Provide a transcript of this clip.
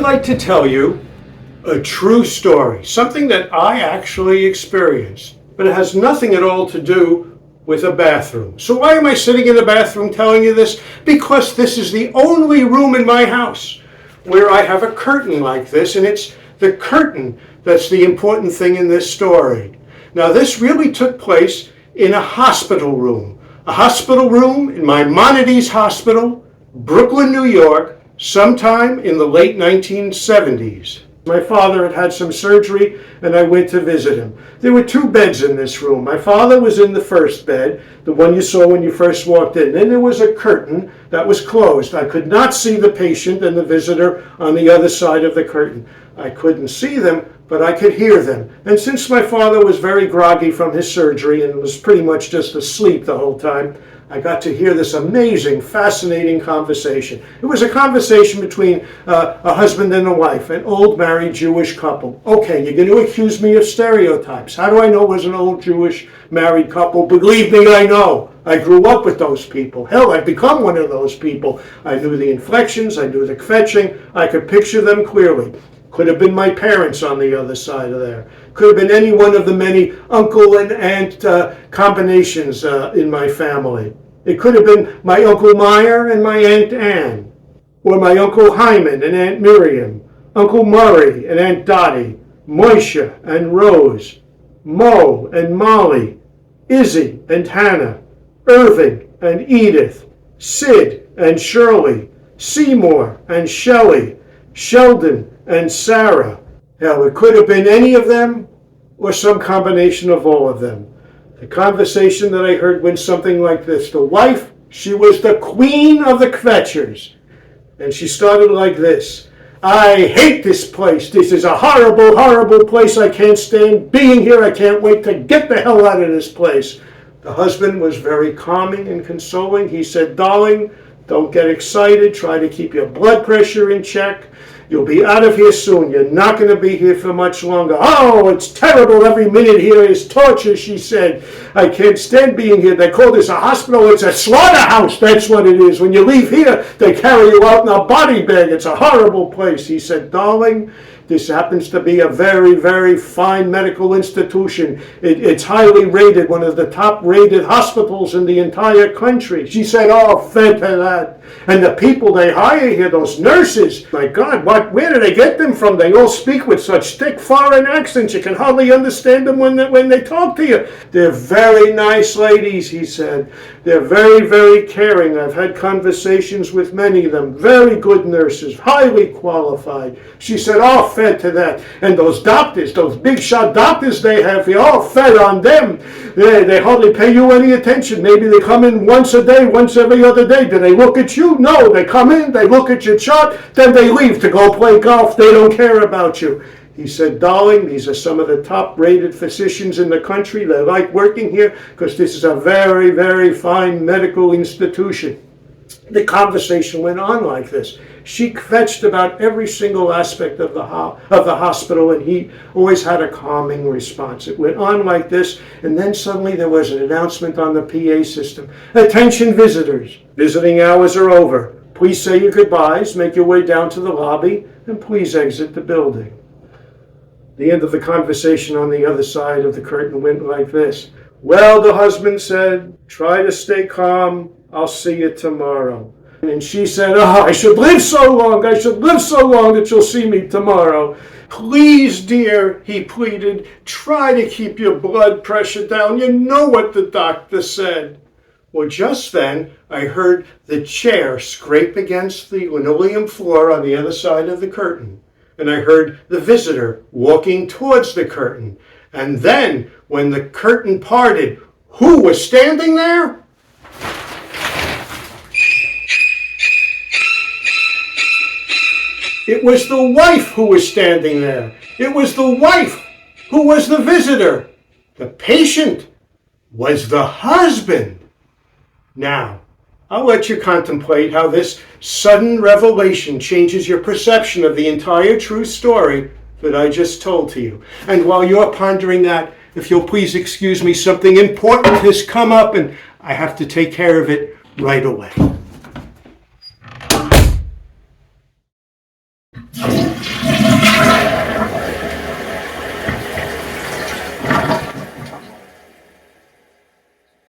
like to tell you a true story, something that I actually experienced, but it has nothing at all to do with a bathroom. So why am I sitting in the bathroom telling you this? Because this is the only room in my house where I have a curtain like this, and it's the curtain that's the important thing in this story. Now, this really took place in a hospital room in Maimonides Hospital, Brooklyn, New York, sometime in the late 1970s. My father had some surgery, and I went to visit him. There were 2 beds in this room. My father was in the first bed, the one you saw when you first walked in. Then there was a curtain that was closed. I could not see the patient and the visitor on the other side of the curtain. I couldn't see them, but I could hear them. And since my father was very groggy from his surgery and was pretty much just asleep the whole time, I got to hear this amazing, fascinating conversation. It was a conversation between a husband and a wife, an old married Jewish couple. Okay, you're going to accuse me of stereotypes. How do I know it was an old Jewish married couple? Believe me, I know. I grew up with those people. Hell, I've become one of those people. I knew the inflections, I knew the kvetching, I could picture them clearly. Could have been my parents on the other side of there. Could have been any one of the many uncle and aunt combinations in my family. It could have been my Uncle Meyer and my Aunt Ann, or my Uncle Hyman and Aunt Miriam, Uncle Murray and Aunt Dottie, Moisha and Rose, Mo and Molly, Izzy and Hannah, Irving and Edith, Sid and Shirley, Seymour and Shelley, Sheldon and Sarah. Hell, it could have been any of them or some combination of all of them. The conversation that I heard went something like this. The wife, she was the queen of the kvetchers. And she started like this. I hate this place. This is a horrible, horrible place. I can't stand being here. I can't wait to get the hell out of this place. The husband was very calming and consoling. He said, darling, don't get excited. Try to keep your blood pressure in check. You'll be out of here soon. You're not going to be here for much longer. Oh, it's terrible. Every minute here is torture, she said. I can't stand being here. They call this a hospital. It's a slaughterhouse. That's what it is. When you leave here, they carry you out in a body bag. It's a horrible place. He said, darling, this happens to be a very, very fine medical institution. It's highly rated, one of the top-rated hospitals in the entire country. She said, oh, fed to that. And the people they hire here, those nurses, my God, where do they get them from? They all speak with such thick foreign accents, you can hardly understand them when they talk to you. They're very nice ladies, he said. They're very, very caring. I've had conversations with many of them. Very good nurses, highly qualified. She said, all fed to that. And those doctors, those big shot doctors they have here, all fed on them. They hardly pay you any attention. Maybe they come in once a day, once every other day. Do they look at you? No, they come in, they look at your chart, then they leave to go play golf. They don't care about you. He said, darling, these are some of the top-rated physicians in the country. They like working here because this is a very, very fine medical institution. The conversation went on like this. She kvetched about every single aspect of the hospital, and he always had a calming response. It went on like this, and then suddenly there was an announcement on the PA system. Attention visitors, visiting hours are over. Please say your goodbyes, make your way down to the lobby, and please exit the building. The end of the conversation on the other side of the curtain went like this. Well, the husband said, try to stay calm. I'll see you tomorrow. And she said, oh, I should live so long that you'll see me tomorrow. Please, dear, he pleaded, try to keep your blood pressure down. You know what the doctor said. Well, just then, I heard the chair scrape against the linoleum floor on the other side of the curtain. And I heard the visitor walking towards the curtain. And then, when the curtain parted, who was standing there? It was the wife who was standing there. It was the wife who was the visitor. The patient was the husband. Now, I'll let you contemplate how this sudden revelation changes your perception of the entire true story that I just told to you. And while you're pondering that, if you'll please excuse me, something important has come up and I have to take care of it right away.